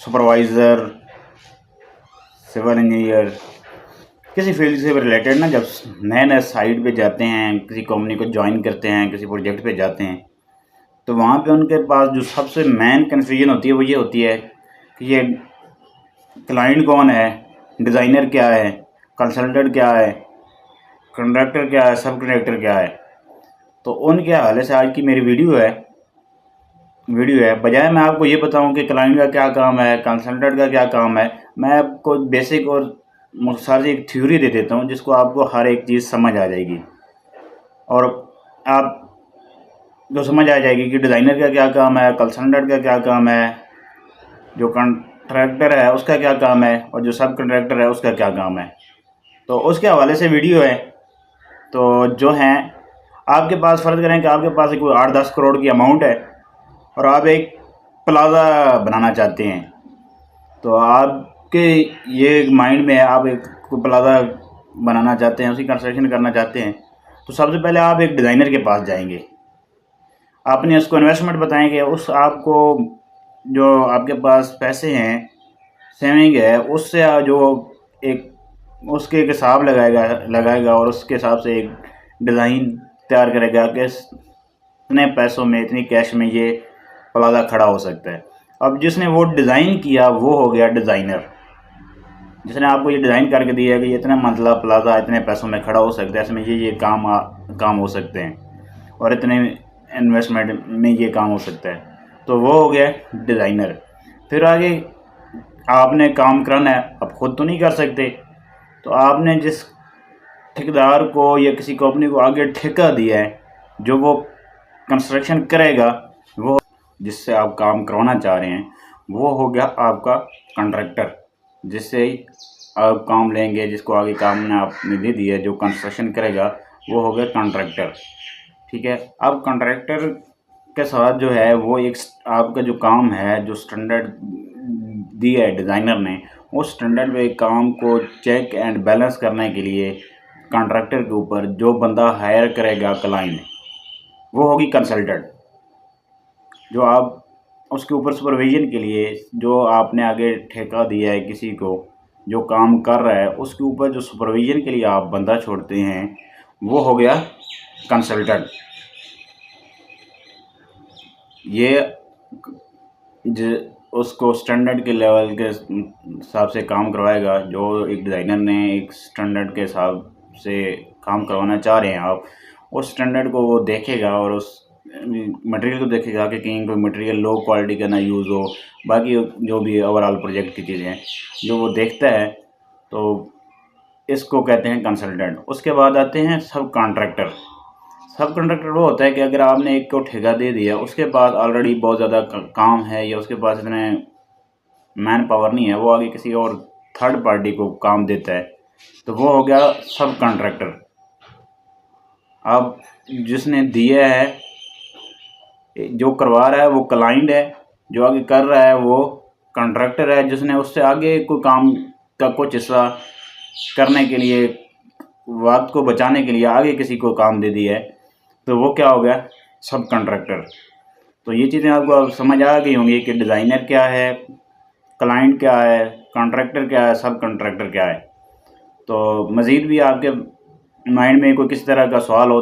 Supervisor, civil engineer, किसी field से related ना, जब नए नए साइट पे जाते हैं, किसी कंपनी को ज्वाइन करते हैं, किसी प्रोजेक्ट पे जाते हैं, तो वहाँ पे उनके पास जो सबसे मेन कन्फ्यूजन होती है वो ये होती है कि ये क्लाइंट कौन है, डिज़ाइनर क्या है, कंसल्टेंट क्या है, कॉन्ट्रैक्टर क्या है, सब कॉन्ट्रैक्टर क्या है। तो उनके हवाले से आज की मेरी वीडियो है। बजाय मैं आपको ये बताऊं कि क्लाइंट का क्या काम है, कंसल्टेंट का क्या काम है, मैं आपको बेसिक और मुख्तसर एक थ्योरी दे देता हूं जिसको आपको हर एक चीज़ समझ आ जाएगी और आप जो समझ आ जाएगी कि डिज़ाइनर का क्या काम है, कंसल्टेंट का क्या काम है, जो कॉन्ट्रैक्टर है उसका क्या काम है और जो सब कॉन्ट्रैक्टर है उसका क्या काम है। तो उसके हवाले से वीडियो है। तो जो हैं, आपके पास फ़र्ज़ करें कि आपके पास कोई 8-10 करोड़ की अमाउंट है और आप एक प्लाज़ा बनाना चाहते हैं। तो आपके ये माइंड में है, आप एक प्लाज़ा बनाना चाहते हैं, उसकी कंस्ट्रक्शन करना चाहते हैं। तो सबसे पहले आप एक डिज़ाइनर के पास जाएंगे, आपने उसको इन्वेस्टमेंट बताएंगे, उस आपको जो आपके पास पैसे हैं, सेविंग है, उससे जो एक उसके एक हिसाब लगाएगा और उसके हिसाब से एक डिज़ाइन तैयार करेगा कि इतने पैसों में, इतनी कैश में ये प्लाज़ा खड़ा हो सकता है। अब जिसने वो डिज़ाइन किया वो हो गया डिज़ाइनर, जिसने आपको ये डिज़ाइन करके दिया है कि ये इतना मंजिला प्लाज़ा इतने पैसों में खड़ा हो सकता है, इसमें ये काम हो सकते हैं और इतने इन्वेस्टमेंट में ये काम हो सकता है। तो वो हो गया डिज़ाइनर। फिर आगे आपने काम कराना है, आप खुद तो नहीं कर सकते, तो आपने जिस ठेकेदार को या किसी कंपनी को आगे ठेका दिया है जो वो कंस्ट्रक्शन करेगा, वो जिससे आप काम करवाना चाह रहे हैं, वो हो गया आपका कॉन्ट्रैक्टर, जिससे आप काम लेंगे, जिसको आगे काम ने आपने दे दिया, जो कंस्ट्रक्शन करेगा वो हो गया कॉन्ट्रैक्टर। ठीक है। अब कॉन्ट्रैक्टर के साथ जो है वो एक आपका जो काम है, जो स्टैंडर्ड दिया है डिज़ाइनर ने, उस स्टैंडर्ड पे काम को चेक एंड बैलेंस करने के लिए कॉन्ट्रैक्टर के ऊपर जो बंदा हायर करेगा क्लाइंट, वो होगी कंसल्टेंट। जो आप उसके ऊपर सुपरविजन के लिए, जो आपने आगे ठेका दिया है किसी को जो काम कर रहा है, उसके ऊपर जो सुपरविजन के लिए आप बंदा छोड़ते हैं, वो हो गया कंसल्टेंट। ये उसको स्टैंडर्ड के लेवल के हिसाब से काम करवाएगा। जो एक डिज़ाइनर ने एक स्टैंडर्ड के हिसाब से काम करवाना चाह रहे हैं आप, उस स्टैंडर्ड को वो देखेगा और उस मटेरियल को देखेगा कि कहीं कोई मटेरियल लो क्वालिटी का ना यूज़ हो, बाकी जो भी ओवरऑल प्रोजेक्ट की चीज़ें हैं जो वो देखता है, तो इसको कहते हैं कंसल्टेंट। उसके बाद आते हैं सब कॉन्ट्रैक्टर। सब कॉन्ट्रैक्टर वो होता है कि अगर आपने एक को ठेका दे दिया, उसके पास ऑलरेडी बहुत ज़्यादा काम है या उसके पास इतने मैन पावर नहीं है, वो आगे किसी और थर्ड पार्टी को काम देता है, तो वो हो गया सब कॉन्ट्रैक्टर। अब जिसने दिया है, जो करवा रहा है वो क्लाइंट है, जो आगे कर रहा है वो कॉन्ट्रैक्टर है, जिसने उससे आगे कोई काम का कुछ हिस्सा करने के लिए, वक्त को बचाने के लिए आगे किसी को काम दे दिया है, तो वो क्या हो गया, सब कॉन्ट्रैक्टर। तो ये चीज़ें आपको अब समझ आ गई होंगी कि डिज़ाइनर क्या है, क्लाइंट क्या है, कॉन्ट्रैक्टर क्या है, सब कॉन्ट्रैक्टर क्या है। तो मज़ीद भी आपके माइंड में कोई किसी तरह का सवाल हो